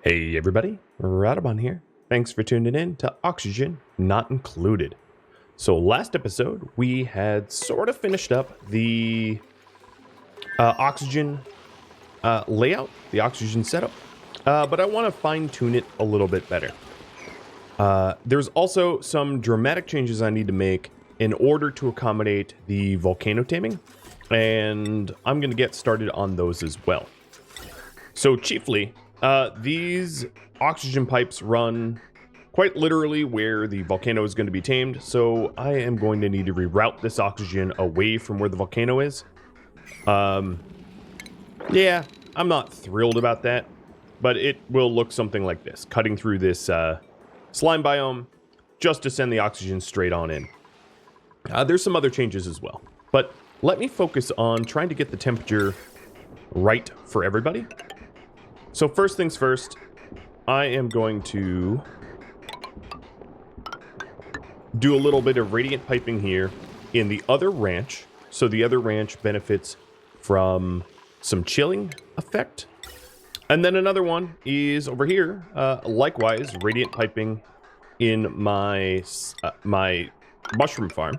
Hey everybody, Radabon here. Thanks for tuning in to Oxygen Not Included. So last episode, we had sort of finished up the oxygen layout, the oxygen setup, but I want to fine tune it a little bit better. There's also some dramatic changes I need to make in order to accommodate the volcano taming, and I'm going to get started on those as well. So chiefly, these oxygen pipes run quite literally where the volcano is going to be tamed, so I am going to need to reroute this oxygen away from where the volcano is. Yeah, I'm not thrilled about that, but it will look something like this, cutting through this slime biome just to send the oxygen straight on in. There's some other changes as well, but let me focus on trying to get the temperature right for everybody. So first things first, I am going to do a little bit of radiant piping here in the other ranch. So the other ranch benefits from some chilling effect. And then another one is over here, likewise, radiant piping in my, my mushroom farm,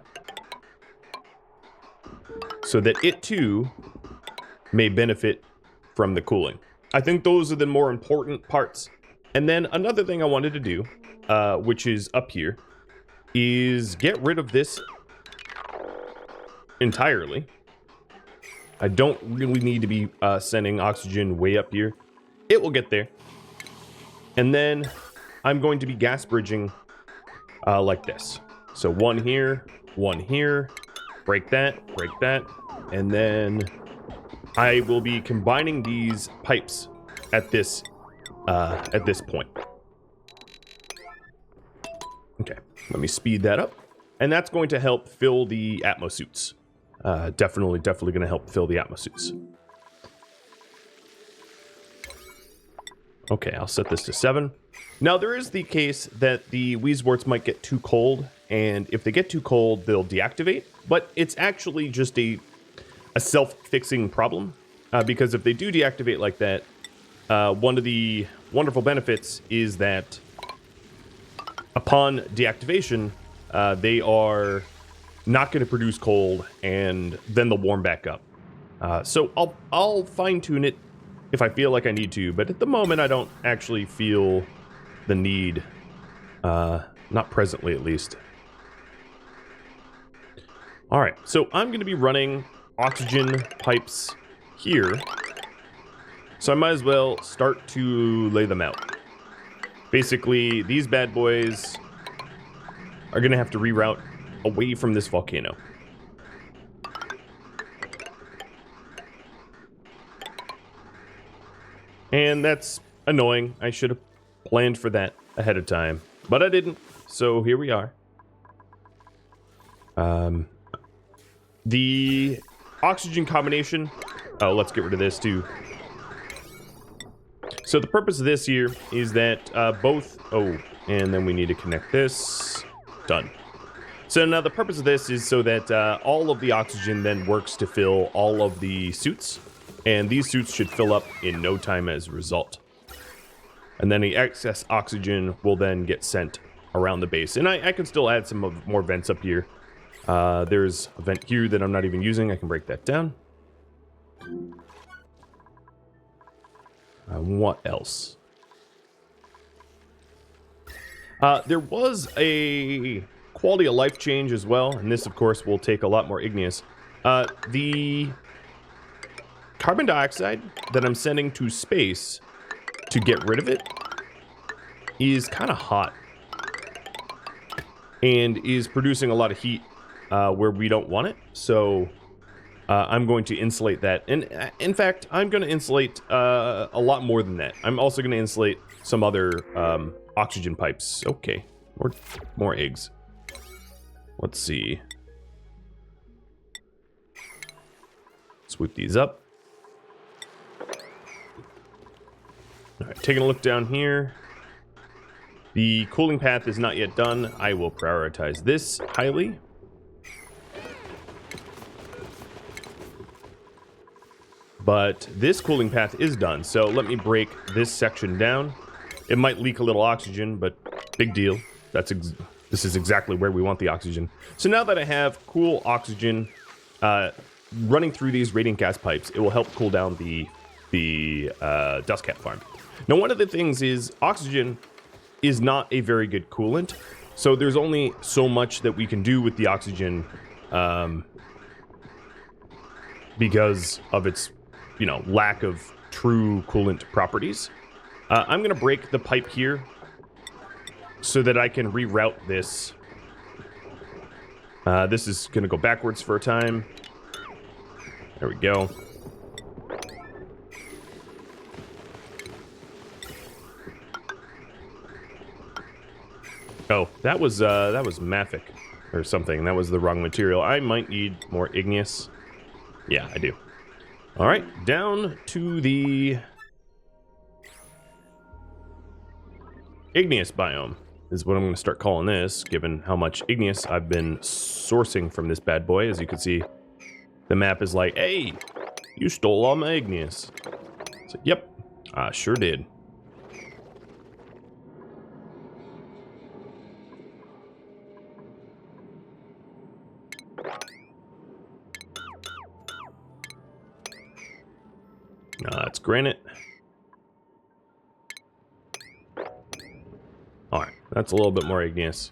so that it too may benefit from the cooling. I think those are the more important parts. And then another thing I wanted to do, which is up here, is get rid of this entirely. I don't really need to be sending oxygen way up here. It will get there. And then I'm going to be gas bridging like this. So one here, break that, and then I will be combining these pipes at this point. Okay, let me speed that up, and that's going to help fill the atmosuits. Definitely going to help fill the atmosuits. Okay, I'll set this to 7. Now there is the case that the Weezworts might get too cold, and if they get too cold, they'll deactivate. But it's actually just a self-fixing problem, because if they do deactivate like that, one of the wonderful benefits is that upon deactivation, they are not going to produce cold, and then they'll warm back up. So I'll fine-tune it if I feel like I need to, but at the moment I don't actually feel the need, not presently at least. Alright, so I'm going to be running oxygen pipes here, so I might as well start to lay them out. Basically, these bad boys are going to have to reroute away from this volcano. And that's annoying. I should have planned for that ahead of time, but I didn't, so here we are. The oxygen combination, let's get rid of this too. So the purpose of this here is that and then we need to connect this. Done. So now the purpose of this is so that all of the oxygen then works to fill all of the suits, and these suits should fill up in no time as a result. And then the excess oxygen will then get sent around the base. And I can still add some more vents up here. There's a vent here that I'm not even using. I can break that down. What else? There was a quality of life change as well, and this of course will take a lot more igneous. The carbon dioxide that I'm sending to space to get rid of it is kind of hot and is producing a lot of heat where we don't want it. So I'm going to insulate that. And in fact, I'm going to insulate a lot more than that. I'm also going to insulate some other oxygen pipes. Okay, more eggs. Let's see. Swoop these up. All right, taking a look down here. The cooling path is not yet done. I will prioritize this highly. But this cooling path is done, so let me break this section down It might leak a little oxygen, but big deal. This is exactly where we want the oxygen. So now that I have cool oxygen running through these radiant gas pipes, it will help cool down the dust cap farm. Now, one of the things is oxygen is not a very good coolant, so there's only so much that we can do with the oxygen because of its, lack of true coolant properties. I'm going to break the pipe here so that I can reroute this. This is going to go backwards for a time. There we go. Oh, that was mafic or something. That was the wrong material. I might need more igneous. Yeah, I do. All right, down to the igneous biome is what I'm going to start calling this, given how much igneous I've been sourcing from this bad boy. As you can see, the map is like, hey, you stole all my igneous. So, yep, I sure did. It's granite. Alright, that's a little bit more igneous.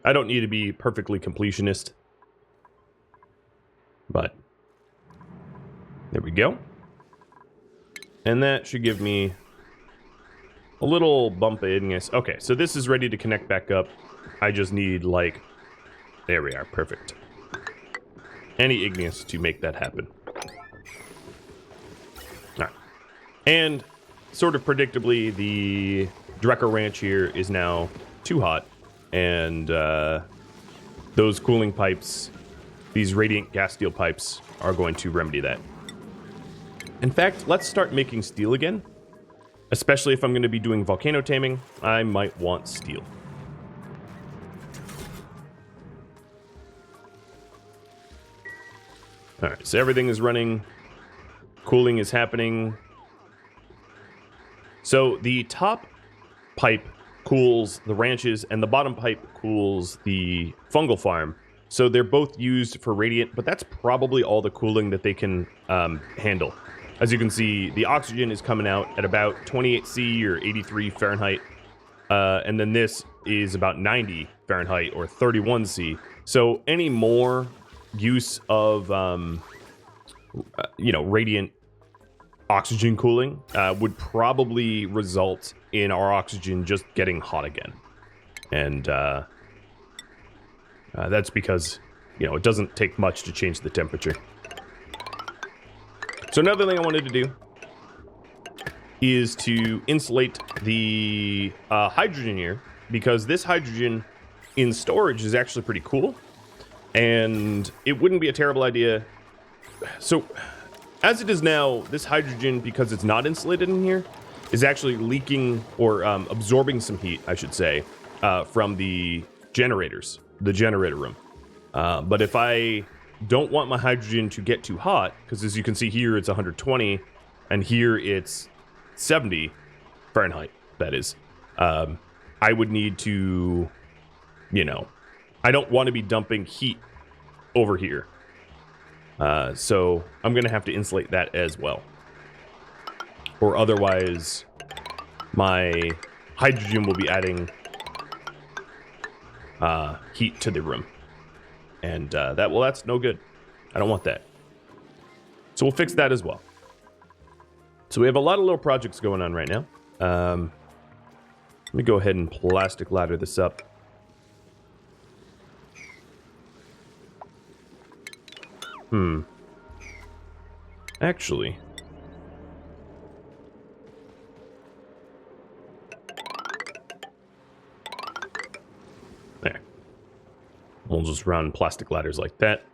I don't need to be perfectly completionist. But there we go. And that should give me a little bump of igneous. Okay, so this is ready to connect back up. I just need, like... There we are, perfect. Any igneous to make that happen. And, sort of predictably, the Drecker Ranch here is now too hot. And those cooling pipes, these radiant gas steel pipes, are going to remedy that. In fact, let's start making steel again. Especially if I'm going to be doing volcano taming, I might want steel. Alright, so everything is running. Cooling is happening. So the top pipe cools the ranches, and the bottom pipe cools the fungal farm. So they're both used for radiant, but that's probably all the cooling that they can handle. As you can see, the oxygen is coming out at about 28°C or 83 Fahrenheit. And then this is about 90 Fahrenheit or 31°C. So any more use of, radiant oxygen cooling would probably result in our oxygen just getting hot again. And that's because, it doesn't take much to change the temperature. So another thing I wanted to do is to insulate the hydrogen here, because this hydrogen in storage is actually pretty cool. And it wouldn't be a terrible idea. So... As it is now, this hydrogen, because it's not insulated in here, is actually leaking or absorbing some heat, I should say, from the generators, the generator room. But if I don't want my hydrogen to get too hot, because as you can see here, it's 120, and here it's 70 Fahrenheit, that is, I would need to, I don't want to be dumping heat over here. So I'm going to have to insulate that as well. Or otherwise, my hydrogen will be adding heat to the room. And that's no good. I don't want that. So we'll fix that as well. So we have a lot of little projects going on right now. Let me go ahead and plastic ladder this up. Actually. There. We'll just run plastic ladders like that.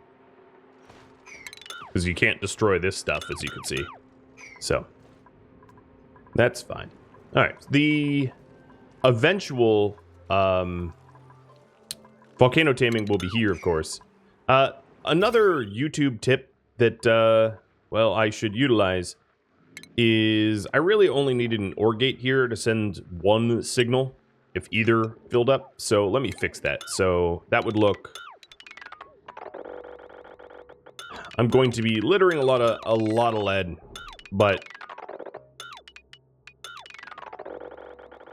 Because you can't destroy this stuff, as you can see. So. That's fine. Alright. The eventual volcano taming will be here, of course. Another YouTube tip that, I should utilize is I really only needed an OR gate here to send one signal if either filled up. So let me fix that. So that would look... I'm going to be littering a lot of lead, but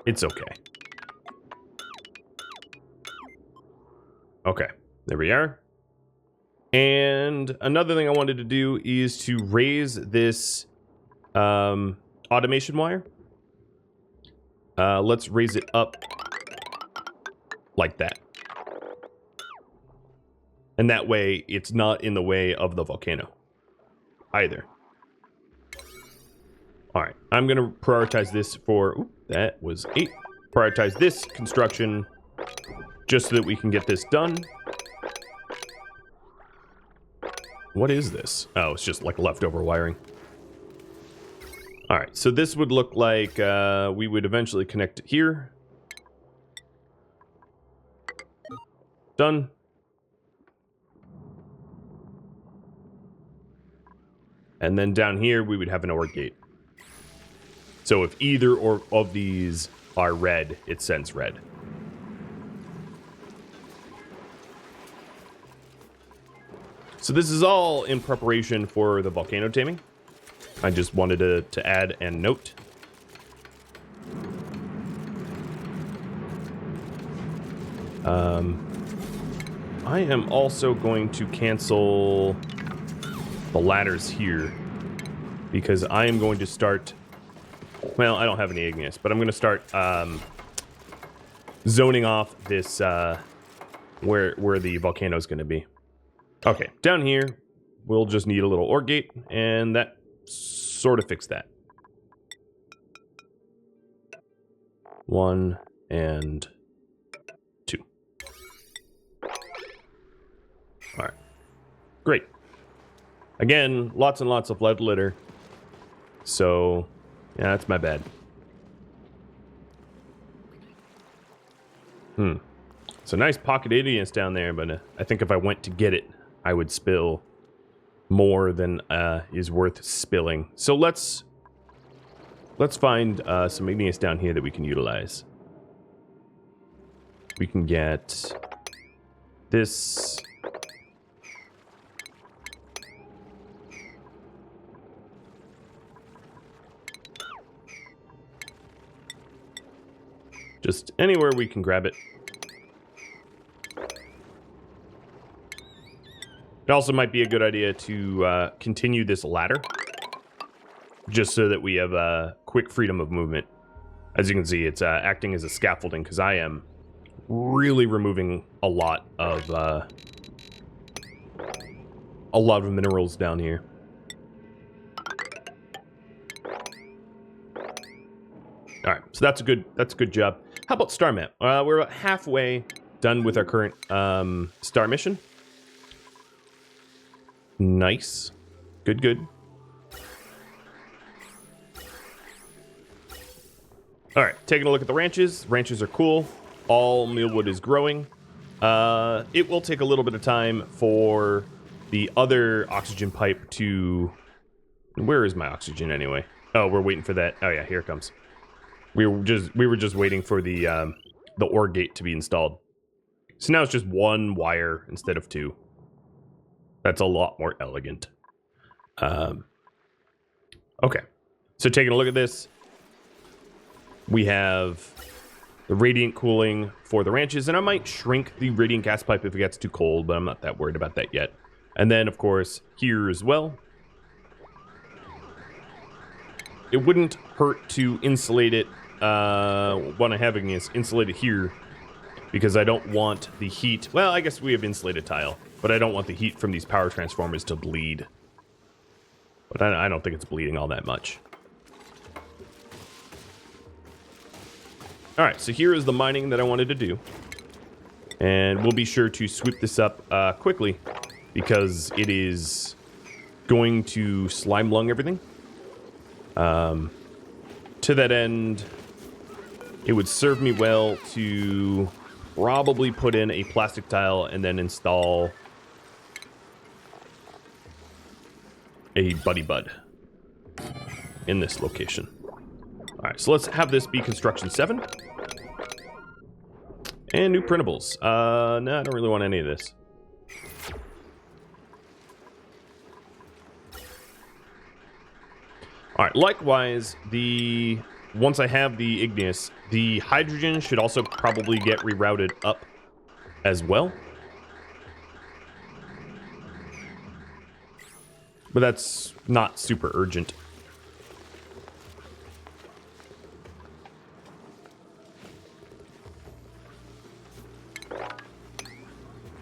it's okay. Okay, there we are. And another thing I wanted to do is to raise this automation wire. Let's raise it up like that. And that way, it's not in the way of the volcano either. All right, I'm going to prioritize this for... Ooh, that was 8. Prioritize this construction just so that we can get this done. What is this? Oh, it's just like leftover wiring. All right, so this would look like we would eventually connect it here. Done. And then down here, we would have an OR gate. So if either or of these are red, it sends red. So this is all in preparation for the volcano taming. I just wanted to add and note. I am also going to cancel the ladders here because I am going to start... Well, I don't have any igneous, but I'm going to start zoning off this where the volcano is going to be. Okay, down here, we'll just need a little OR gate, and that sort of fixed that. 1 and 2. All right, great. Again, lots and lots of lead litter. So, yeah, that's my bad. It's a nice pocket igneous down there, but I think if I went to get it, I would spill more than is worth spilling. So let's find some igneous down here that we can utilize. We can get this. Just anywhere we can grab it. It also might be a good idea to continue this ladder, just so that we have quick freedom of movement. As you can see, it's acting as a scaffolding because I am really removing a lot of minerals down here. All right, so that's a good job. How about star map? We're about halfway done with our current star mission. Nice. Good. All right, taking a look at the ranches. Ranches are cool. All mealwood is growing. It will take a little bit of time for the other oxygen pipe to... Where is my oxygen anyway? Oh, we're waiting for that. Oh yeah, here it comes. We were just waiting for the OR gate to be installed. So now it's just one wire instead of 2. That's a lot more elegant. Okay, so taking a look at this, we have the radiant cooling for the ranches, and I might shrink the radiant gas pipe if it gets too cold, but I'm not that worried about that yet. And then, of course, here as well, it wouldn't hurt to insulate it. What I'm having is insulated here because I don't want the heat. Well, I guess we have insulated tile, but I don't want the heat from these power transformers to bleed. But I don't think it's bleeding all that much. All right, so here is the mining that I wanted to do. And we'll be sure to sweep this up quickly because it is going to slime lung everything. To that end, it would serve me well to probably put in a plastic tile and then install a buddy bud. in this location. All right, so let's have this be construction 7. And new printables. No, I don't really want any of this. All right, likewise, once I have the igneous, the hydrogen should also probably get rerouted up as well. But that's not super urgent.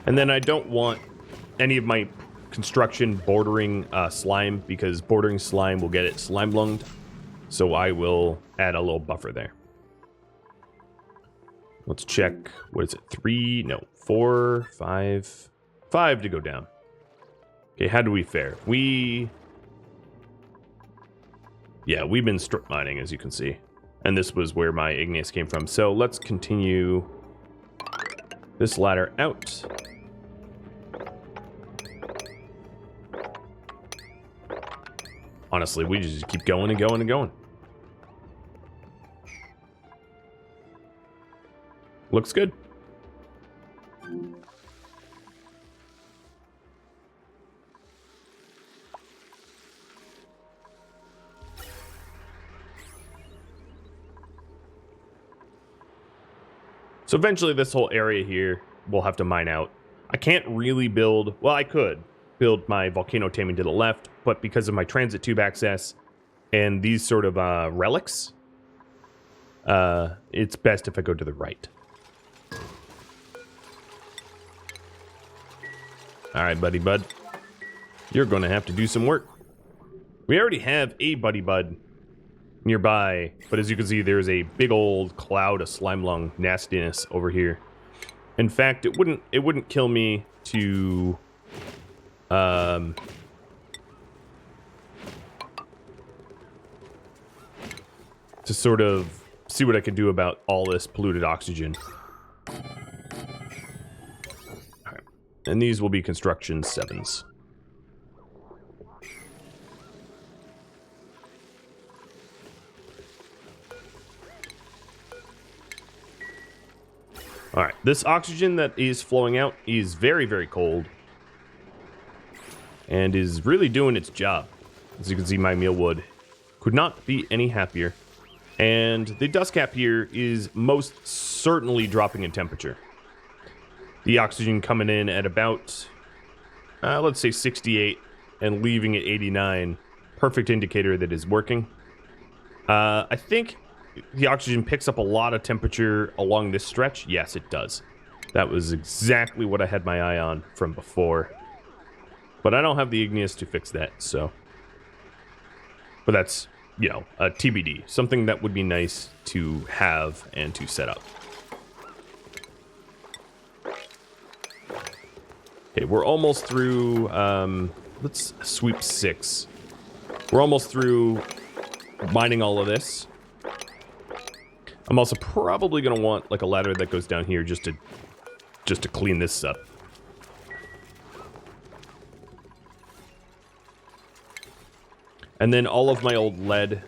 And then I don't want any of my construction bordering slime, because bordering slime will get it slime lunged. So I will add a little buffer there. Let's check. What is it? 3? No. 4, 5. 5 to go down. Okay, how do we fare? Yeah, we've been strip mining, as you can see. And this was where my igneous came from. So let's continue this ladder out. Honestly, we just keep going and going and going. Looks good. So eventually this whole area here we'll have to mine out. I can't really build, well, I could build my volcano taming to the left, but because of my transit tube access and these sort of relics, it's best if I go to the right. All right, buddy bud. You're going to have to do some work. We already have a buddy bud nearby, but as you can see, there's a big old cloud of slime lung nastiness over here. In fact, it wouldn't kill me to sort of see what I can do about all this polluted oxygen. All right. And these will be construction 7s. All right, this oxygen that is flowing out is very, very cold and is really doing its job. As you can see, my mealwood could not be any happier. And the dust cap here is most certainly dropping in temperature. The oxygen coming in at about, let's say 68 and leaving at 89. Perfect indicator that is working. I think the oxygen picks up a lot of temperature along this stretch. Yes, it does. That was exactly what I had my eye on from before. But I don't have the igneous to fix that, so. But that's, you know, a TBD. Something that would be nice to have and to set up. Okay, we're almost through, let's sweep 6. We're almost through mining all of this. I'm also probably going to want like a ladder that goes down here just to clean this up. And then all of my old lead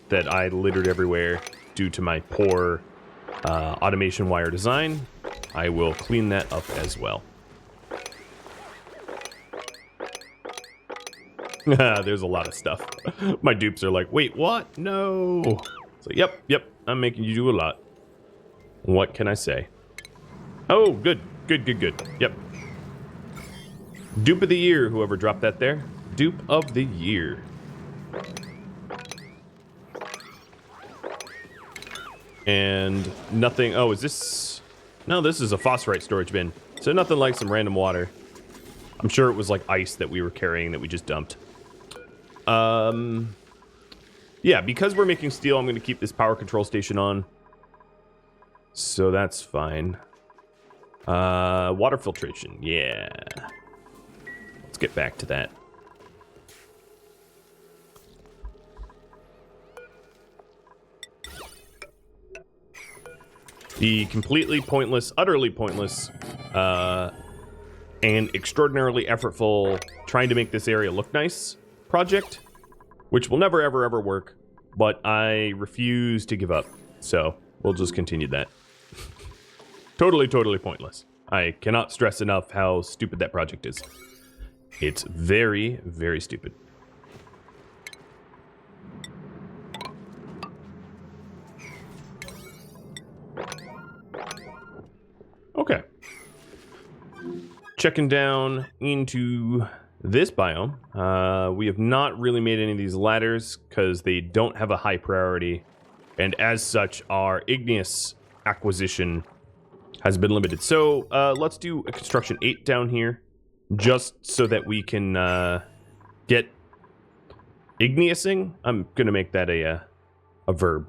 that I littered everywhere due to my poor automation wire design, I will clean that up as well. There's a lot of stuff. My dupes are like, wait, what? No. So, yep, I'm making you do a lot. What can I say? Oh, good. Yep. Dupe of the year, whoever dropped that there. Dupe of the year. And nothing. Oh, is this? No, this is a phosphorite storage bin. So nothing like some random water. I'm sure it was like ice that we were carrying that we just dumped. Yeah, because we're making steel, I'm going to keep this power control station on. So that's fine. Water filtration. Yeah. Let's get back to that. The completely pointless, utterly pointless, and extraordinarily effortful trying to make this area look nice project, which will never, ever, ever work, but I refuse to give up. So we'll just continue that. Totally pointless. I cannot stress enough how stupid that project is. It's very, very stupid. Okay. Checking down into this biome. We have not really made any of these ladders because they don't have a high priority. And as such, our igneous acquisition has been limited. So let's do a construction 8 down here. Just so that we can get igneousing. I'm going to make that a verb.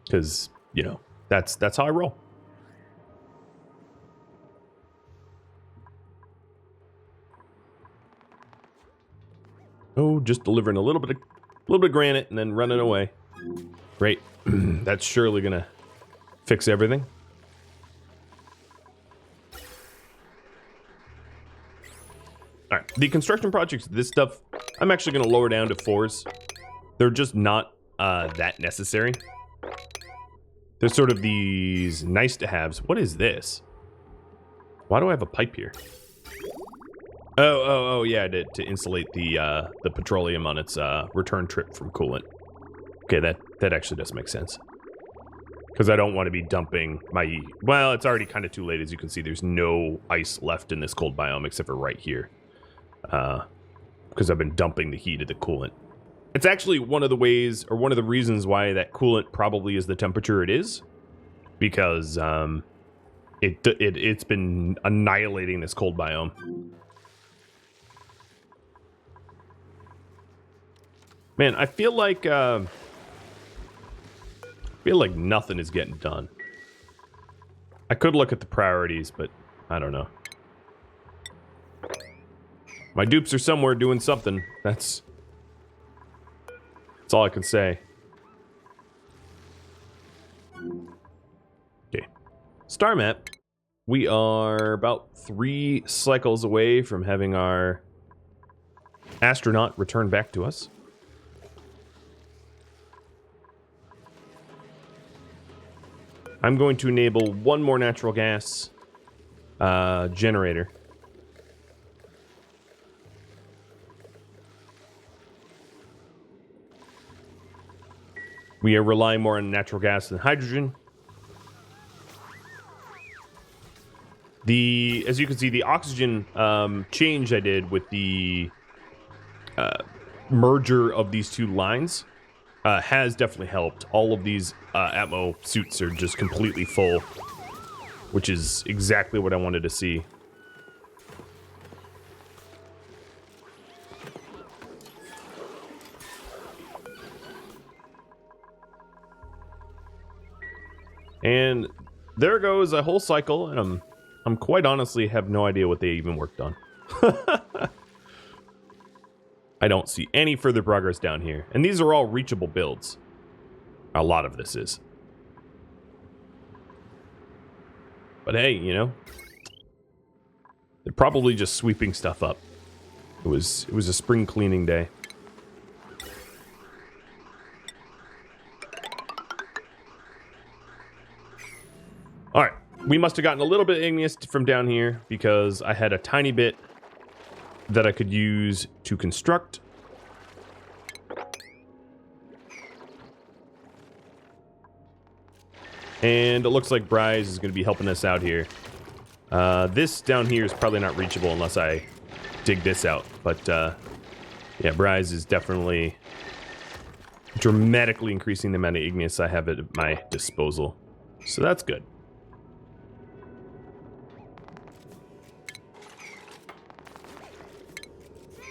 Because, you know, that's how I roll. Oh, just delivering a little bit of granite and then running away. Great. That's surely gonna fix everything. All right, the construction projects, this stuff, I'm actually gonna lower down to 4s. They're just not that necessary. They're sort of these nice to haves. What is this? Why do I have a pipe here? Oh, yeah, to insulate the petroleum on its return trip from coolant. Okay, that actually does make sense. Because I don't want to be dumping my... Well, it's already kind of too late. As you can see, there's no ice left in this cold biome except for right here. Because I've been dumping the heat of the coolant. It's actually one of the ways, or one of the reasons why that coolant probably is the temperature it is. Because it's been annihilating this cold biome. Man, I feel like nothing is getting done. I could look at the priorities, but I don't know. My dupes are somewhere doing something. That's all I can say. Okay. Star map. We are about 3 cycles away from having our astronaut return back to us. I'm going to enable one more natural gas generator. We are relying more on natural gas than hydrogen. As you can see, the oxygen change I did with the merger of these two lines has definitely helped. All of these Atmo suits are just completely full, which is exactly what I wanted to see. And there goes a whole cycle, and I'm quite honestly have no idea what they even worked on. I don't see any further progress down here. And these are all reachable builds. A lot of this is. But hey, you know, they're probably just sweeping stuff up. It was a spring cleaning day. All right, we must have gotten a little bit igneous from down here because I had a tiny bit that I could use to construct. And it looks like Bryce is going to be helping us out here. This down here is probably not reachable unless I dig this out. But yeah, Bryce is definitely dramatically increasing the amount of igneous I have at my disposal. So that's good.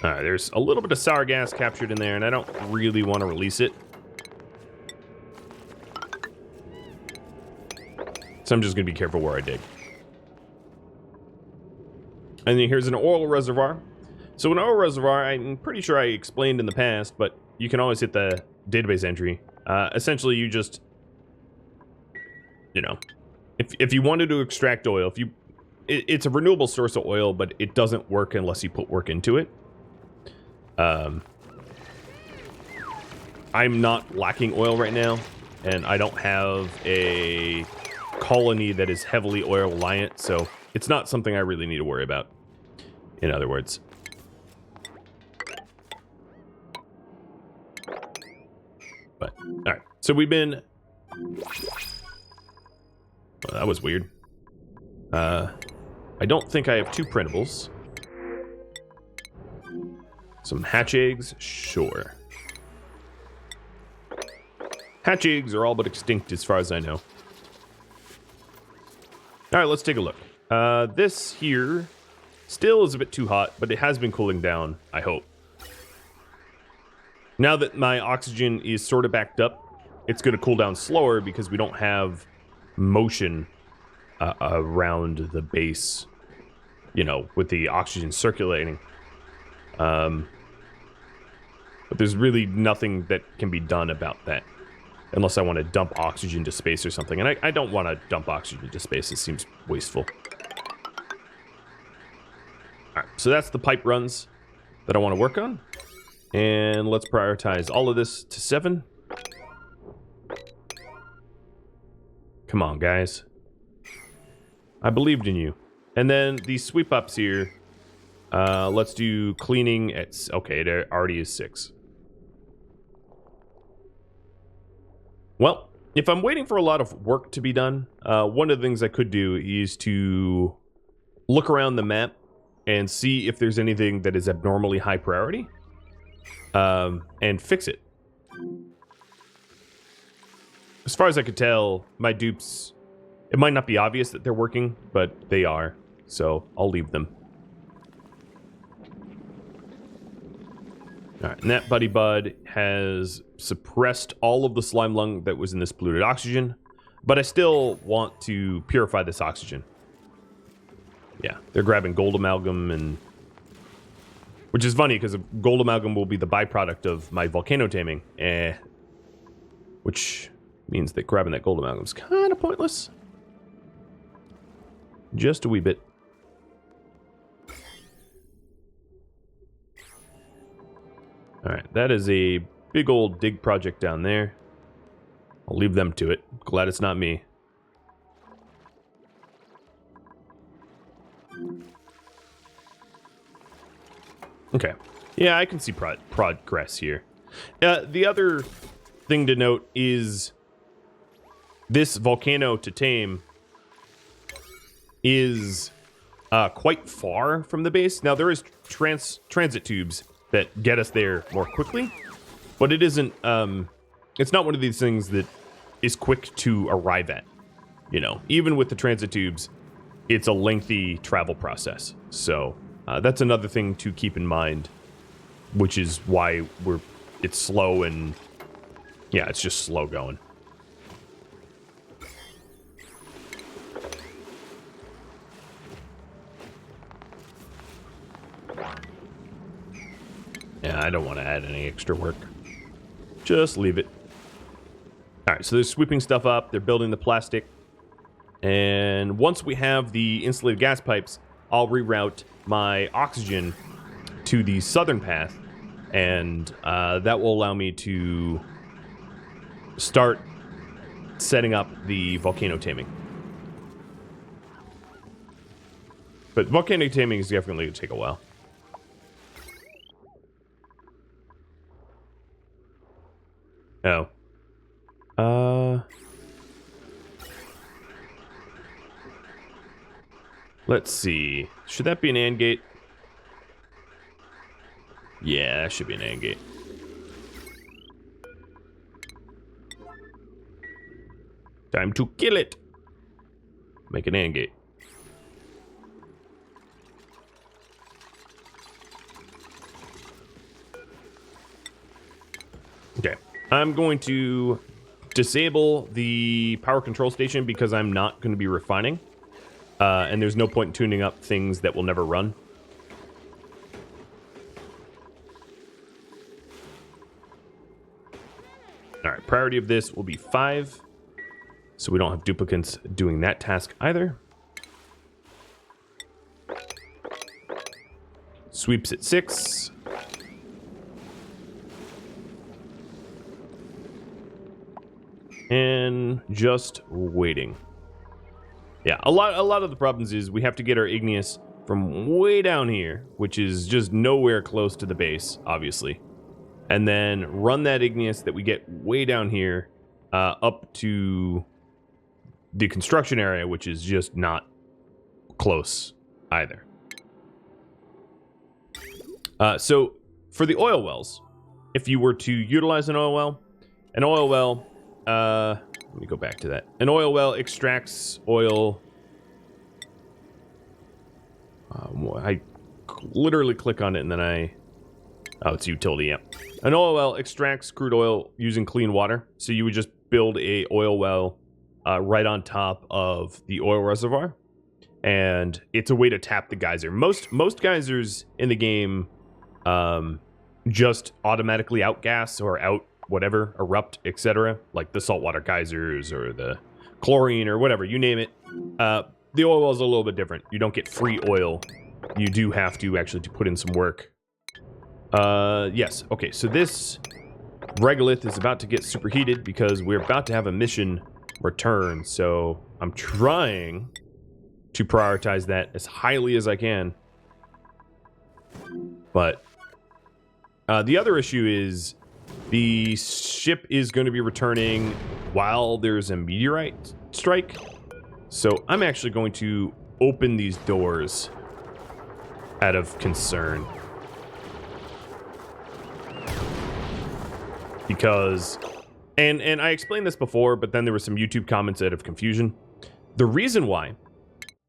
Alright, there's a little bit of sour gas captured in there, and I don't really want to release it. So I'm just going to be careful where I dig. And then here's an oil reservoir. So an oil reservoir, I'm pretty sure I explained in the past, but you can always hit the database entry. Essentially, you just, you know, if you wanted to extract oil, it's a renewable source of oil, but it doesn't work unless you put work into it. I'm not lacking oil right now, and I don't have a colony that is heavily oil reliant, so it's not something I really need to worry about, in other words. But, alright. So we've been... Well, that was weird. I don't think I have 2 printables. Some hatch eggs? Sure. Hatch eggs are all but extinct as far as I know. Alright, let's take a look. This here still is a bit too hot, but it has been cooling down, I hope. Now that my oxygen is sort of backed up, it's going to cool down slower because we don't have motion around the base, you know, with the oxygen circulating. But there's really nothing that can be done about that. Unless I want to dump oxygen to space or something. And I don't want to dump oxygen to space. It seems wasteful. Alright, so that's the pipe runs that I want to work on. And let's prioritize all of this to 7. Come on, guys. I believed in you. And then these sweep ups here. Let's do cleaning at... Okay, there already is 6. Well, if I'm waiting for a lot of work to be done, one of the things I could do is to look around the map and see if there's anything that is abnormally high priority, and fix it. As far as I could tell, my dupes, it might not be obvious that they're working, but they are, so I'll leave them. Alright, and that Buddy Bud has suppressed all of the slime lung that was in this polluted oxygen, but I still want to purify this oxygen. Yeah, they're grabbing gold amalgam, and which is funny because gold amalgam will be the byproduct of my volcano taming, which means that grabbing that gold amalgam is kind of pointless. Just a wee bit. Alright, that is a big old dig project down there. I'll leave them to it. Glad it's not me. Okay. Yeah, I can see progress here. The other thing to note is this volcano to tame is quite far from the base. Now, there is transit tubes that get us there more quickly, but it isn't, it's not one of these things that is quick to arrive at. You know, even with the transit tubes, it's a lengthy travel process. So that's another thing to keep in mind, which is why it's slow, and yeah, it's just slow going. Yeah, I don't want to add any extra work. Just leave it. Alright, so they're sweeping stuff up. They're building the plastic. And once we have the insulated gas pipes, I'll reroute my oxygen to the southern path. And that will allow me to start setting up the volcano taming. But volcano taming is definitely going to take a while. Oh. Let's see. Should that be an AND gate? Yeah, that should be an AND gate. Time to kill it. Make an AND gate. Okay. I'm going to disable the power control station because I'm not going to be refining. And there's no point in tuning up things that will never run. Alright, priority of this will be 5. So we don't have duplicates doing that task either. Sweeps at 6. And just waiting. Yeah, a lot of the problems is we have to get our igneous from way down here, which is just nowhere close to the base, obviously. And then run that igneous that we get way down here up to the construction area, which is just not close either. So for the oil wells, if you were to utilize an oil well, let me go back to that. An oil well extracts oil. I literally click on it and then oh, it's utility, yeah. An oil well extracts crude oil using clean water. So you would just build a oil well right on top of the oil reservoir. And it's a way to tap the geyser. Most geysers in the game just automatically outgas or out whatever, erupt, etc. Like the saltwater geysers or the chlorine or whatever, you name it. The oil well is a little bit different. You don't get free oil. You do have to actually put in some work. Yes. Okay, so this regolith is about to get superheated because we're about to have a mission return. So I'm trying to prioritize that as highly as I can. But the other issue is the ship is going to be returning while there's a meteorite strike. So I'm actually going to open these doors out of concern. Because, and I explained this before, but then there were some YouTube comments out of confusion. The reason why,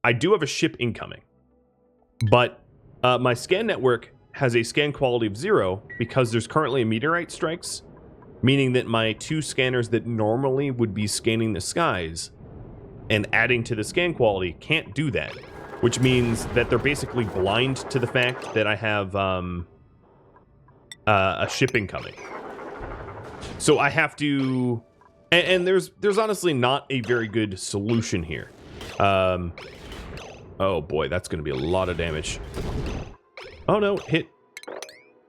I do have a ship incoming, but my scan network has a scan quality of 0 because there's currently a meteorite strikes, meaning that my 2 scanners that normally would be scanning the skies and adding to the scan quality can't do that, which means that they're basically blind to the fact that I have a ship incoming. So I have to, and there's honestly not a very good solution here. Oh boy, that's going to be a lot of damage. Oh no, hit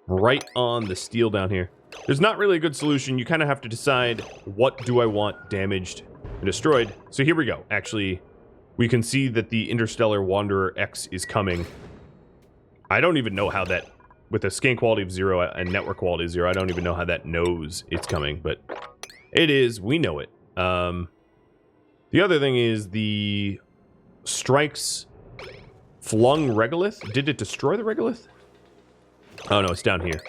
right on the steel down here. There's not really a good solution. You kind of have to decide, what do I want damaged and destroyed? So here we go. Actually, we can see that the Interstellar Wanderer X is coming. I don't even know how that, with a scan quality of 0 and network quality of 0, I don't even know how that knows it's coming, but it is. We know it. The other thing is the strikes flung regolith. Did it destroy the regolith? Oh no, it's down here.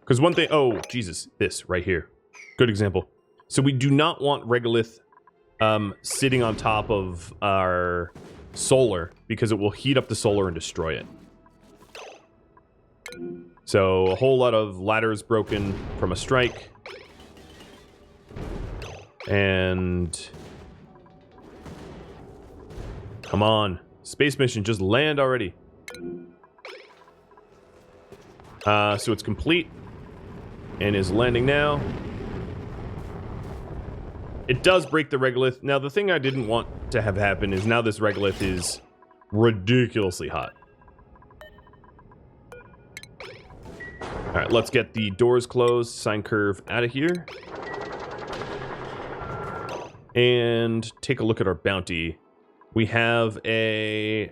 Because one thing, oh Jesus, this right here. Good example. So we do not want regolith sitting on top of our solar because it will heat up the solar and destroy it. So a whole lot of ladders broken from a strike. And come on, space mission, just land already. So it's complete and is landing now. It does break the regolith. Now the thing I didn't want to have happen is now this regolith is ridiculously hot. Alright, let's get the doors closed, sine curve out of here. And take a look at our bounty. We have a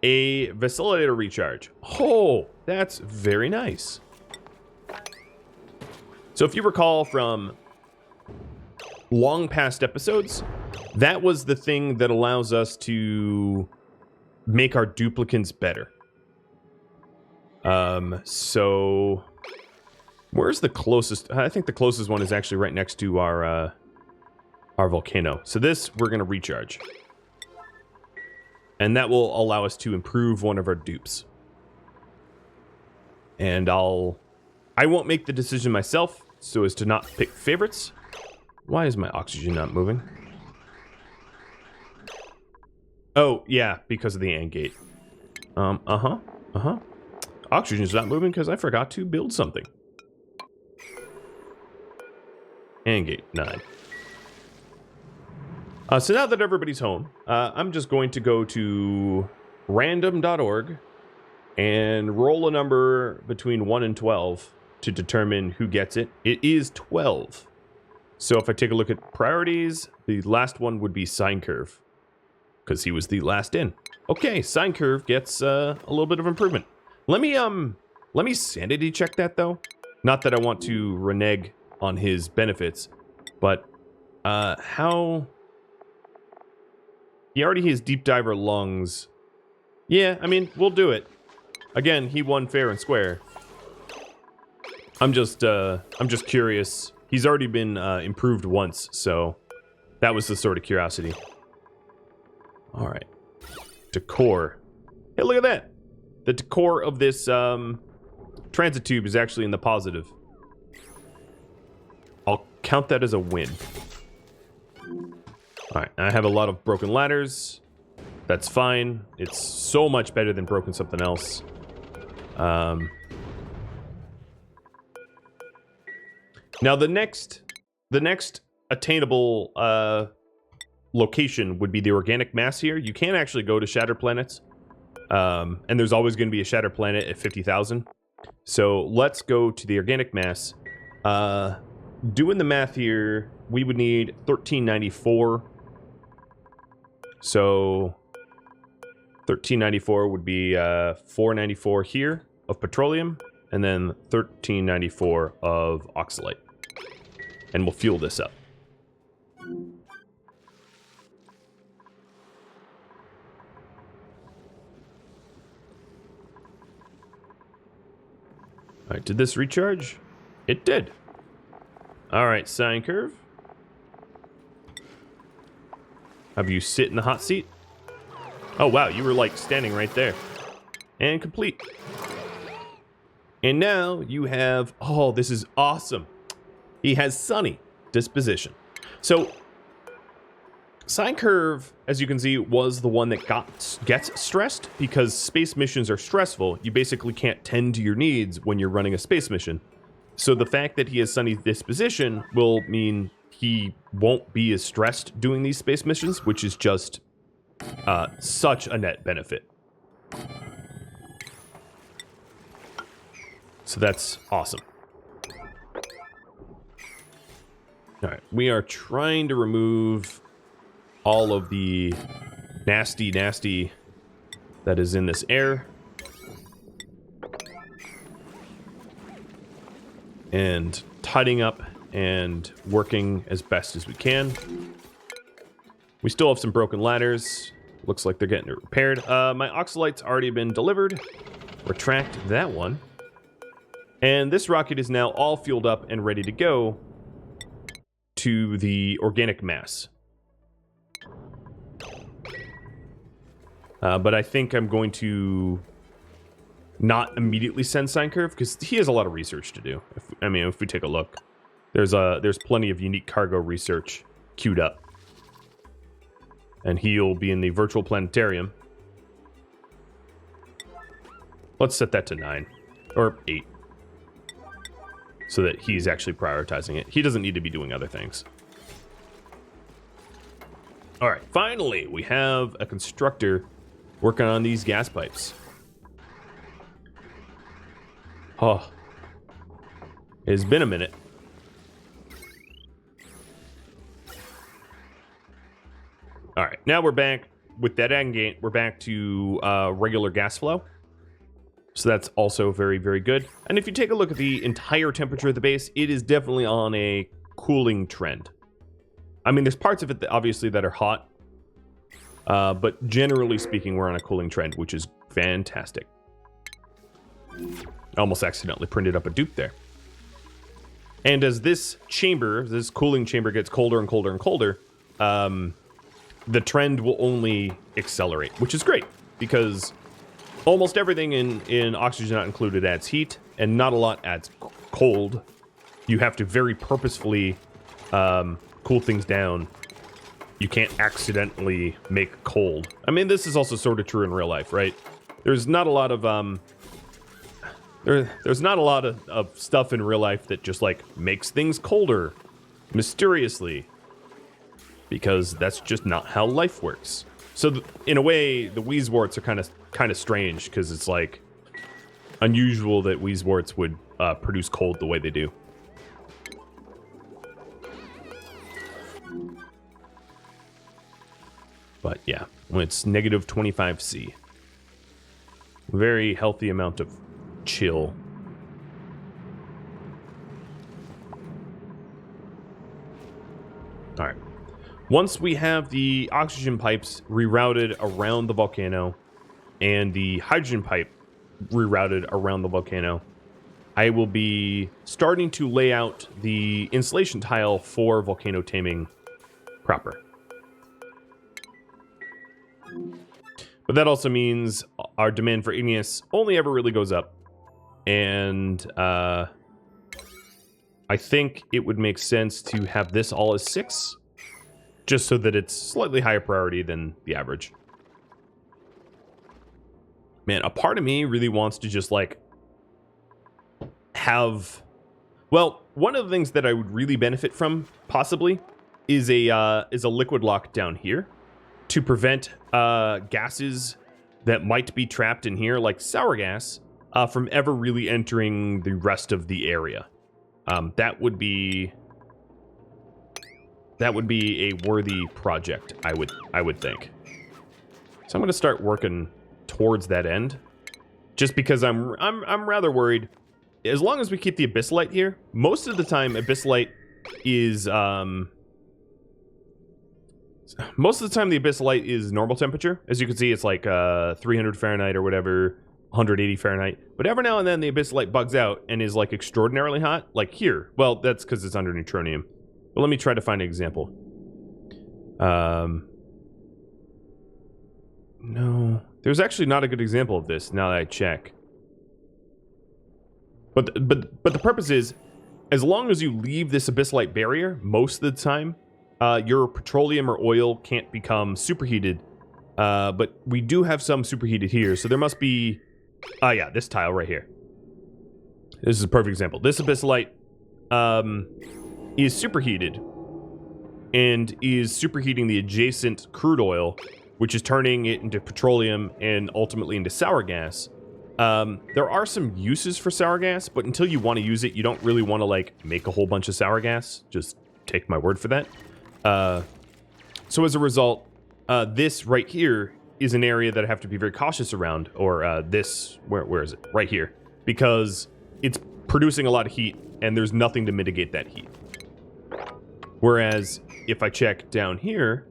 vacillator recharge. Oh, that's very nice. So if you recall from long past episodes, that was the thing that allows us to make our duplicants better. So where's the closest? I think the closest one is actually right next to our volcano. So this we're gonna recharge, and that will allow us to improve one of our dupes. And I won't make the decision myself so as to not pick favorites. Why is my oxygen not moving? Oh yeah, because of the AND gate. Oxygen's not moving because I forgot to build something. AND gate 9. So now that everybody's home, I'm just going to go to random.org and roll a number between 1 and 12 to determine who gets it. It is 12. So if I take a look at priorities, the last one would be sine curve, because he was the last in. Okay, sine curve gets a little bit of improvement. Let me sanity check that though. Not that I want to renege on his benefits, but how he already has deep diver lungs. Yeah, I mean, we'll do it. Again, he won fair and square. I'm just curious. He's already been improved once, so that was the sort of curiosity. All right, decor. Hey, look at that. The decor of this transit tube is actually in the positive. I'll count that as a win. All right, I have a lot of broken ladders. That's fine. It's so much better than broken something else. Now the next attainable location would be the organic mass here. You can actually go to Shattered Planets. And there's always going to be a Shattered Planet at 50,000. So let's go to the organic mass. Doing the math here, we would need 1394. So 1394 would be 494 here of petroleum, and then 1394 of oxalate. And we'll fuel this up. Alright, did this recharge? It did. Alright, sine curve. Have you sit in the hot seat? Oh wow, you were like standing right there. And complete. And now you have, oh, this is awesome. He has sunny disposition. So sine curve, as you can see, was the one that gets stressed because space missions are stressful. You basically can't tend to your needs when you're running a space mission. So the fact that he has sunny disposition will mean he won't be as stressed doing these space missions, which is just such a net benefit. So that's awesome. All right, we are trying to remove all of the nasty that is in this air. And tidying up and working as best as we can. We still have some broken ladders. Looks like they're getting it repaired. My oxalate's already been delivered. Retract that one. And this rocket is now all fueled up and ready to go to the organic mass. But I think I'm going to not immediately send sine curve because he has a lot of research to do. If we take a look, there's plenty of unique cargo research queued up, and he'll be in the virtual planetarium. Let's set that to 9 or 8 so that he's actually prioritizing it. He doesn't need to be doing other things. All right, finally we have a constructor working on these gas pipes. Oh, it's been a minute. All right, now we're back with that end gate. We're back to regular gas flow. So that's also very, very good. And if you take a look at the entire temperature of the base, it is definitely on a cooling trend. I mean, there's parts of it that obviously that are hot. But generally speaking, we're on a cooling trend, which is fantastic. I almost accidentally printed up a dupe there. And as this cooling chamber gets colder and colder and colder, the trend will only accelerate, which is great because almost everything in Oxygen Not Included adds heat, and not a lot adds cold. You have to very purposefully cool things down. You can't accidentally make cold. I mean, this is also sort of true in real life, right? There's not a lot of there's not a lot of stuff in real life that just like makes things colder mysteriously, because that's just not how life works. So in a way, the Weezeworts are kind of strange, because it's like unusual that Weezeworts would produce cold the way they do. But yeah, when it's negative 25C. Very healthy amount of chill. All right. Once we have the oxygen pipes rerouted around the volcano and the hydrogen pipe rerouted around the volcano, I will be starting to lay out the insulation tile for volcano taming proper. But that also means our demand for igneous only ever really goes up. And I think it would make sense to have this all as 6, just so that it's slightly higher priority than the average. Man, a part of me really wants to just like have... Well, one of the things that I would really benefit from, possibly, is a liquid lock down here to prevent gases that might be trapped in here, like sour gas, from ever really entering the rest of the area. That would be a worthy project, I would think. So I'm going to start working towards that end, just because I'm rather worried. As long as we keep the abyssalite here, most of the time abyssalite is normal temperature. As you can see, it's like 300 Fahrenheit or whatever, 180 Fahrenheit. But every now and then the abyssalite bugs out and is like extraordinarily hot, like here. Well, that's because it's under neutronium. But let me try to find an example. No, there's actually not a good example of this now that I check. But the purpose is, as long as you leave this abyssalite barrier, most of the time, your petroleum or oil can't become superheated. But we do have some superheated here, so there must be... yeah, this tile right here. This is a perfect example. This abyssalite is superheated and is superheating the adjacent crude oil, which is turning it into petroleum and ultimately into sour gas. There are some uses for sour gas, but until you want to use it, you don't really want to like make a whole bunch of sour gas. Just take my word for that. So as a result, this right here is an area that I have to be very cautious around, or this, where is it? Right here, because it's producing a lot of heat and there's nothing to mitigate that heat. Whereas if I check down here,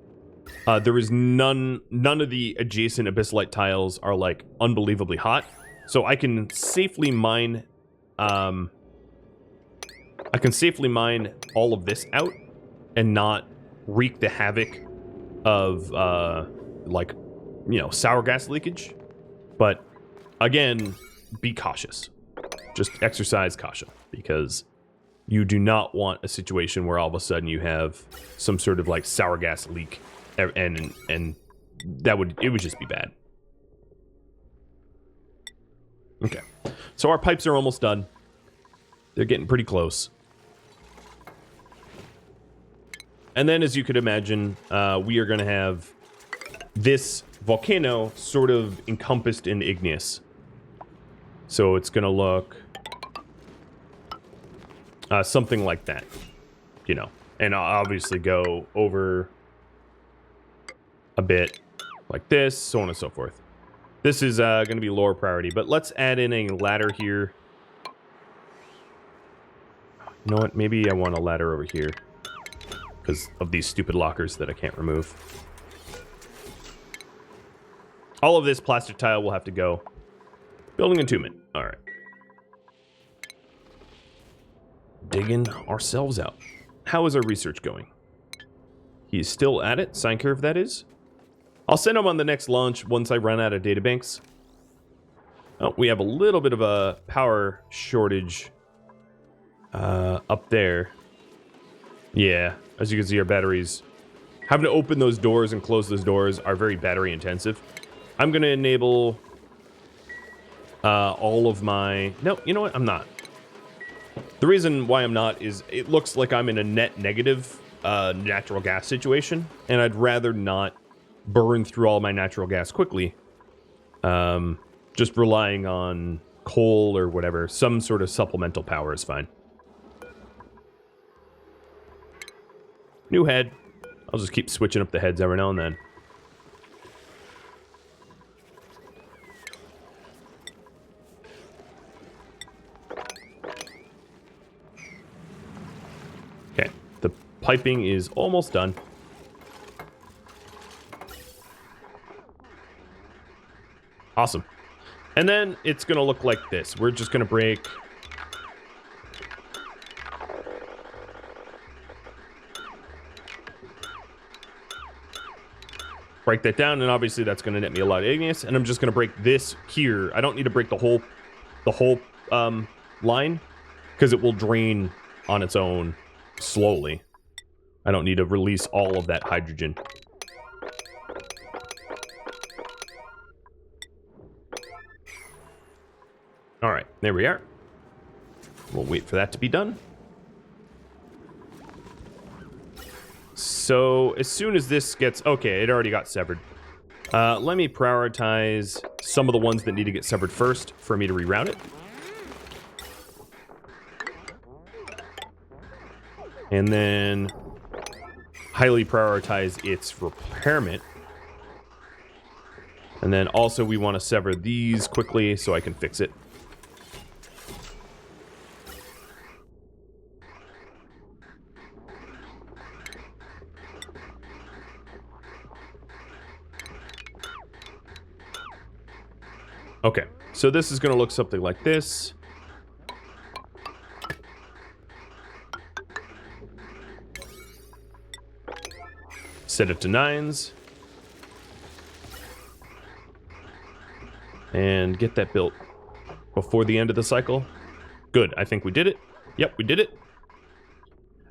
there is none of the adjacent abyssalite tiles are like unbelievably hot. So I can safely mine, all of this out and not wreak the havoc of, like, you know, sour gas leakage. But again, be cautious. Just exercise caution, because you do not want a situation where all of a sudden you have some sort of like sour gas leak, and it would just be bad. Okay, so our pipes are almost done. They're getting pretty close. And then, as you could imagine, we are going to have this volcano sort of encompassed in igneous. So it's going to look something like that, you know. And I'll obviously go over a bit like this, so on and so forth. This is going to be lower priority, but let's add in a ladder here. You know what? Maybe I want a ladder over here because of these stupid lockers that I can't remove. All of this plastic tile will have to go. Building entombment. All right. Digging ourselves out. How is our research going? He's still at it. Sine curve, that is. I'll send him on the next launch once I run out of databanks. Oh, we have a little bit of a power shortage up there. Yeah, as you can see, our batteries... Having to open those doors and close those doors are very battery intensive. I'm going to enable all of my... No, you know what? I'm not. The reason why I'm not is it looks like I'm in a net negative natural gas situation, and I'd rather not burn through all my natural gas quickly. Just relying on coal or whatever, some sort of supplemental power is fine. New head. I'll just keep switching up the heads every now and then. piping is almost done. Awesome. And then it's going to look like this. We're just going to break... break that down, and obviously that's going to net me a lot of igneous, and I'm just going to break this here. I don't need to break the whole line, because it will drain on its own slowly. I don't need to release all of that hydrogen. Alright, there we are. We'll wait for that to be done. So, as soon as this gets... okay, it already got severed. Let me prioritize some of the ones that need to get severed first for me to reroute it. And then highly prioritize its repairment. And then also we want to sever these quickly so I can fix it. Okay, so this is going to look something like this. Set it to 9s. And get that built before the end of the cycle. Good, I think we did it. Yep, we did it.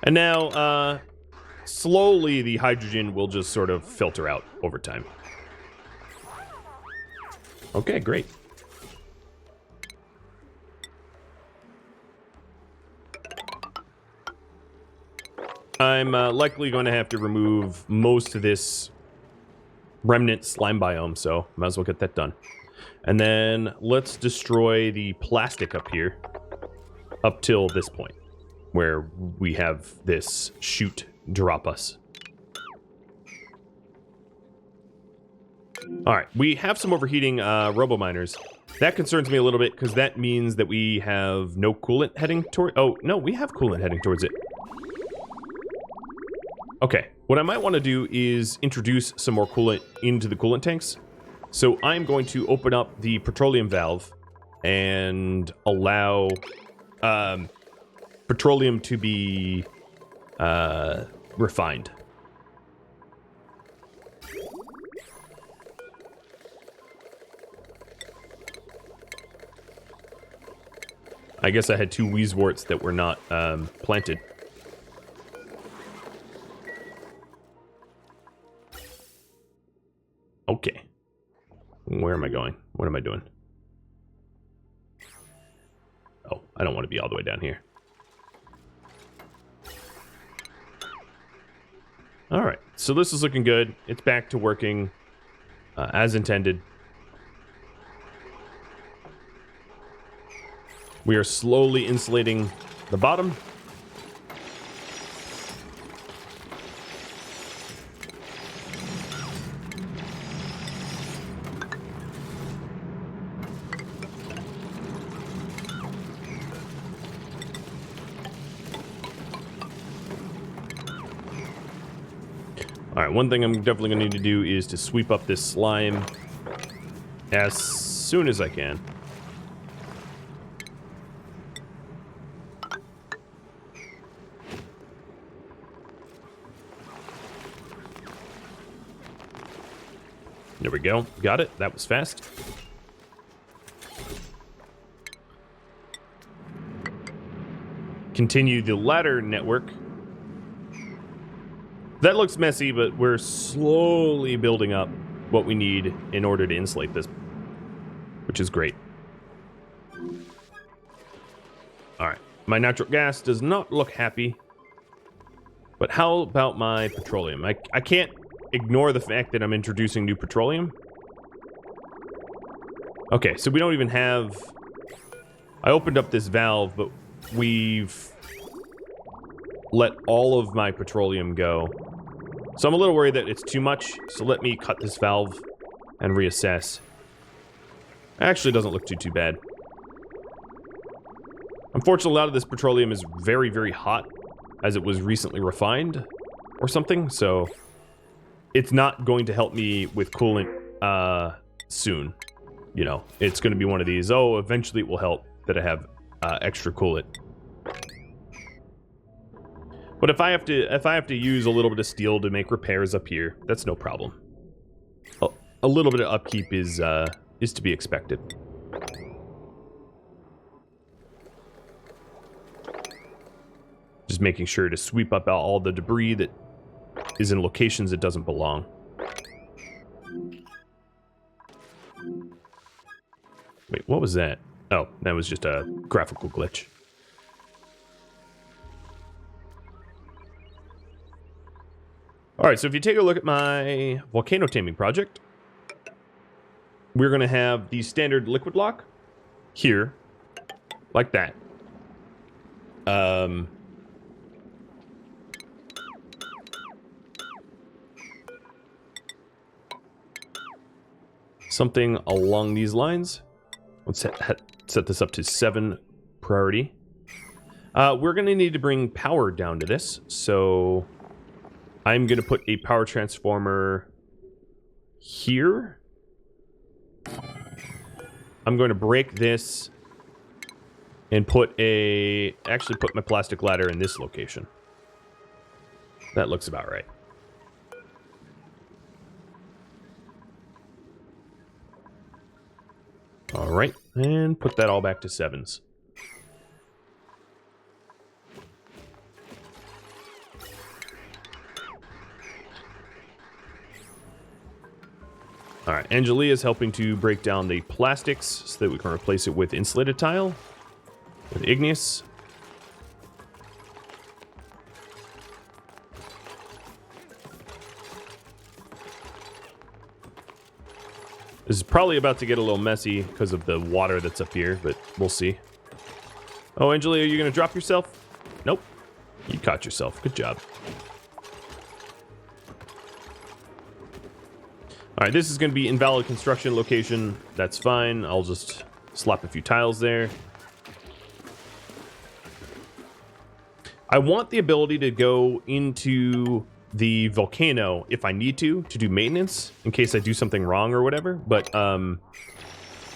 And now, slowly the hydrogen will just sort of filter out over time. Okay, great. I'm likely going to have to remove most of this remnant slime biome, so might as well get that done. And then let's destroy the plastic up here, up till this point, where we have this chute drop us. Alright, we have some overheating robo-miners. That concerns me a little bit, because that means that we have no coolant heading toward... oh, no, we have coolant heading towards it. Okay, what I might want to do is introduce some more coolant into the coolant tanks. So I'm going to open up the petroleum valve and allow petroleum to be refined. I guess I had 2 Weezeworts that were not planted. Okay. Where am I going? What am I doing? Oh, I don't want to be all the way down here. Alright, so this is looking good. It's back to working as intended. We are slowly insulating the bottom. Alright, one thing I'm definitely going to need to do is to sweep up this slime as soon as I can. There we go. Got it. That was fast. Continue the ladder network. That looks messy, but we're slowly building up what we need in order to insulate this, which is great. Alright, my natural gas does not look happy, but how about my petroleum? I can't ignore the fact that I'm introducing new petroleum. Okay, so we don't even have... I opened up this valve, but we've let all of my petroleum go. So I'm a little worried that it's too much, so let me cut this valve and reassess. Actually, it doesn't look too bad. Unfortunately, a lot of this petroleum is very, very hot as it was recently refined or something, so it's not going to help me with coolant soon. You know, it's going to be one of these, oh, eventually it will help that I have extra coolant. But if I have to use a little bit of steel to make repairs up here, that's no problem. A little bit of upkeep is to be expected. Just making sure to sweep up all the debris that is in locations it doesn't belong. Wait, what was that? Oh, that was just a graphical glitch. Alright, so if you take a look at my volcano taming project, we're going to have the standard liquid block here, like that. Something along these lines. Let's set this up to 7 priority. We're going to need to bring power down to this, so I'm going to put a power transformer here. I'm going to break this and actually put my plastic ladder in this location. That looks about right. All right, and put that all back to 7s. All right, Angelia is helping to break down the plastics so that we can replace it with insulated tile, with igneous. This is probably about to get a little messy because of the water that's up here, but we'll see. Oh, Angelia, are you going to drop yourself? Nope. You caught yourself. Good job. Alright, this is going to be invalid construction location. That's fine. I'll just slap a few tiles there. I want the ability to go into the volcano if I need to do maintenance in case I do something wrong or whatever, but I'm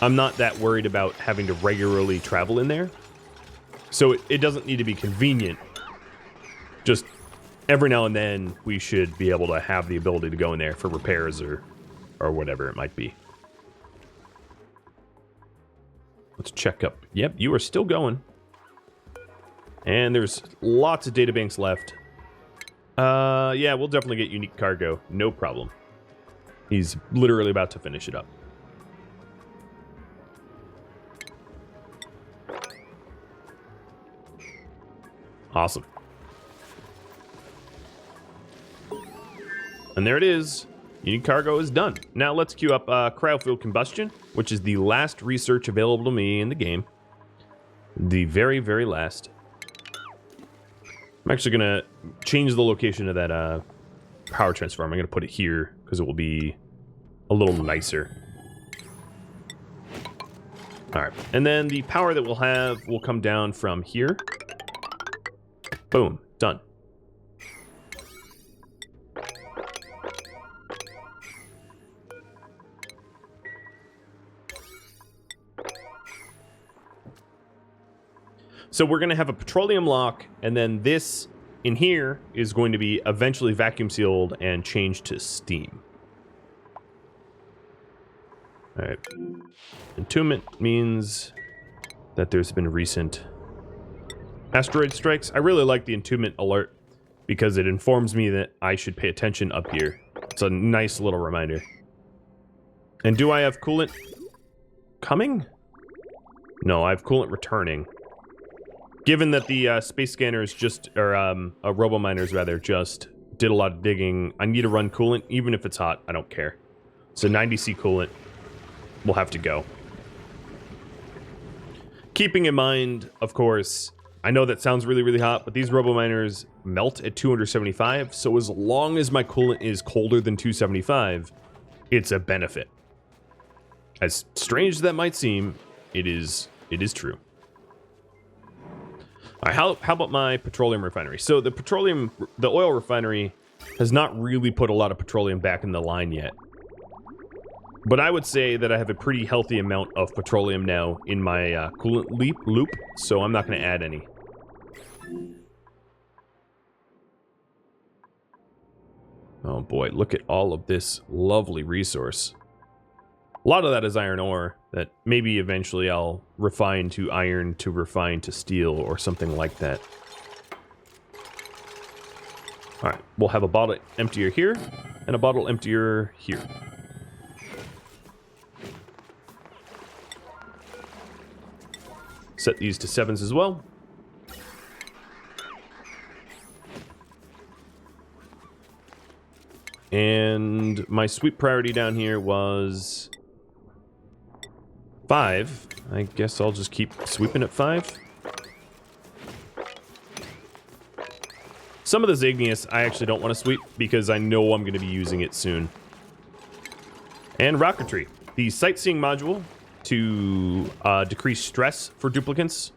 not that worried about having to regularly travel in there. So it doesn't need to be convenient. Just every now and then we should be able to have the ability to go in there for repairs or whatever it might be. Let's check up. Yep, you are still going. And there's lots of databanks left. Yeah, we'll definitely get unique cargo. No problem. He's literally about to finish it up. Awesome. And there it is. Unique cargo is done. Now let's queue up cryofuel combustion, which is the last research available to me in the game. The very, very last. I'm actually going to change the location of that power transformer. I'm going to put it here because it will be a little nicer. All right. And then the power that we'll have will come down from here. Boom. Done. So we're going to have a petroleum lock, and then this in here is going to be eventually vacuum sealed and changed to steam. All right. Entombment means that there's been recent asteroid strikes. I really like the entombment alert because it informs me that I should pay attention up here. It's a nice little reminder. And do I have coolant coming? No, I have coolant returning. Given that the space scanners robo-miners rather, just did a lot of digging, I need to run coolant, even if it's hot, I don't care. So 90C coolant will have to go. Keeping in mind, of course, I know that sounds really, really hot, but these robo-miners melt at 275, so as long as my coolant is colder than 275, it's a benefit. As strange as that might seem, it is true. All right, how about my petroleum refinery? So the oil refinery has not really put a lot of petroleum back in the line yet. But I would say that I have a pretty healthy amount of petroleum now in my coolant loop, so I'm not going to add any. Oh boy, look at all of this lovely resource. A lot of that is iron ore that maybe eventually I'll refine to iron to refine to steel or something like that. All right, we'll have a bottle emptier here and a bottle emptier here. Set these to 7s as well. And my sweep priority down here was 5. I guess I'll just keep sweeping at 5. Some of this igneous I actually don't want to sweep because I know I'm going to be using it soon. And rocketry. The sightseeing module to decrease stress for duplicates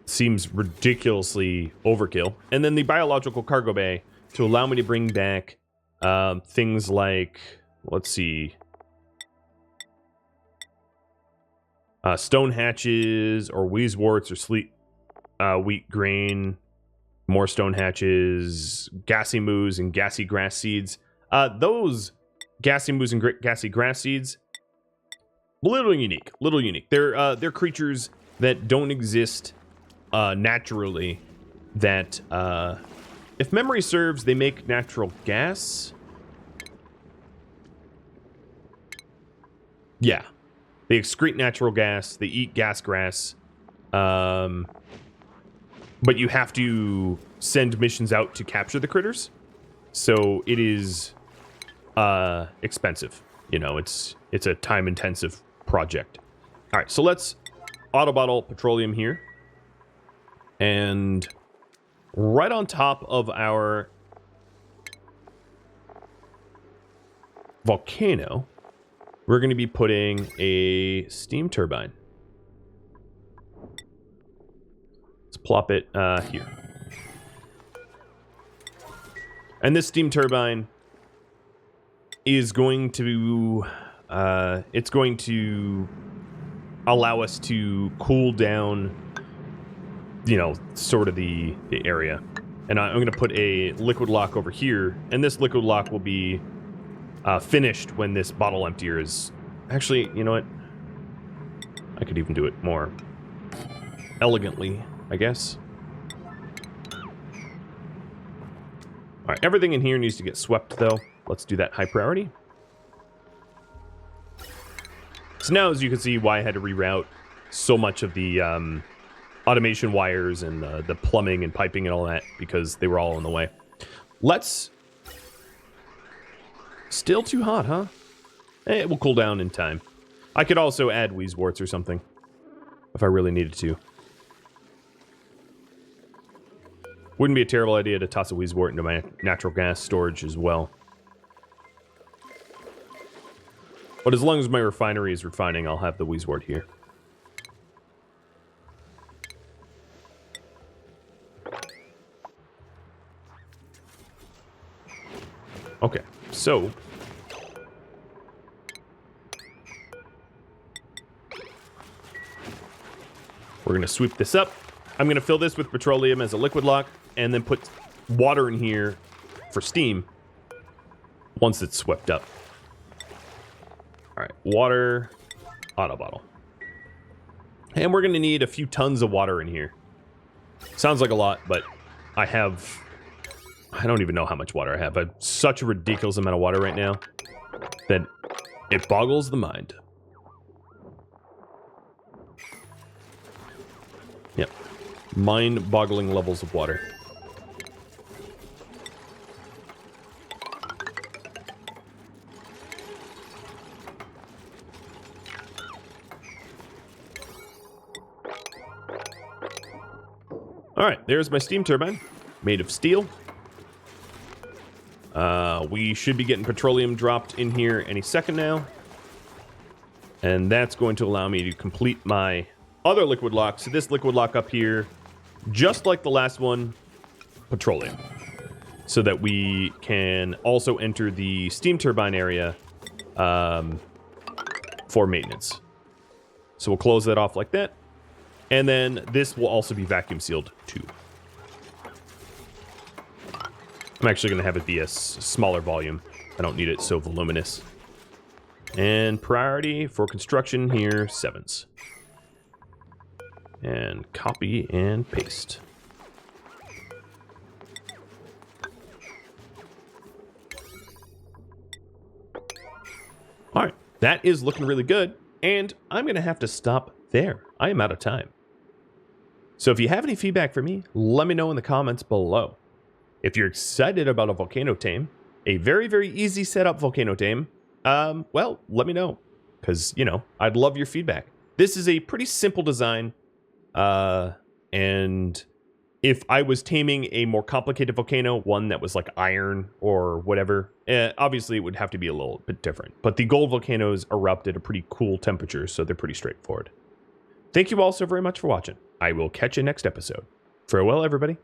seems ridiculously overkill. And then the biological cargo bay to allow me to bring back things like, let's see, stone hatches or wheezeworts or wheat grain, more stone hatches, gassy moos and gassy grass seeds. Those gassy moos and gassy grass seeds, little unique. They're creatures that don't exist naturally. That, if memory serves, they make natural gas. Yeah, they excrete natural gas. They eat gas grass. But you have to send missions out to capture the critters, so it is expensive. You know, it's a time-intensive project. All right, so let's auto bottle petroleum here, and right on top of our volcano, we're going to be putting a steam turbine. Let's plop it here. And this steam turbine is going to it's going to allow us to cool down, you know, sort of the area. And I'm going to put a liquid lock over here, and this liquid lock will be finished when this bottle emptier is... Actually, you know what? I could even do it more elegantly, I guess. Alright, everything in here needs to get swept, though. Let's do that high priority. So now, as you can see, why I had to reroute so much of the automation wires and the plumbing and piping and all that, because they were all in the way. Let's... Still too hot, huh? It will cool down in time. I could also add wheezeworts or something, if I really needed to. Wouldn't be a terrible idea to toss a wheezewort into my natural gas storage as well. But as long as my refinery is refining, I'll have the wheezewort here. Okay, so... we're going to sweep this up. I'm going to fill this with petroleum as a liquid lock, and then put water in here for steam once it's swept up. Alright, water, auto bottle. And we're going to need a few tons of water in here. Sounds like a lot, but I don't even know how much water I have. I have such a ridiculous amount of water right now that it boggles the mind. Yep. Mind-boggling levels of water. Alright, there's my steam turbine, made of steel. We should be getting petroleum dropped in here any second now. And that's going to allow me to complete my other liquid lock. So this liquid lock up here just like the last one, petroleum, so that we can also enter the steam turbine area for maintenance. So we'll close that off like that. And then this will also be vacuum sealed too. I'm actually going to have it be a smaller volume. I don't need it so voluminous. And priority for construction here, 7s. And copy and paste. All right, that is looking really good. And I'm going to have to stop there. I am out of time. So if you have any feedback for me, let me know in the comments below. If you're excited about a volcano tame, a very, very easy setup volcano tame, well, let me know. Because, you know, I'd love your feedback. This is a pretty simple design. And if I was taming a more complicated volcano, one that was like iron or whatever, obviously it would have to be a little bit different. But the gold volcanoes erupt at a pretty cool temperature, so they're pretty straightforward. Thank you all so very much for watching. I will catch you next episode. Farewell, everybody.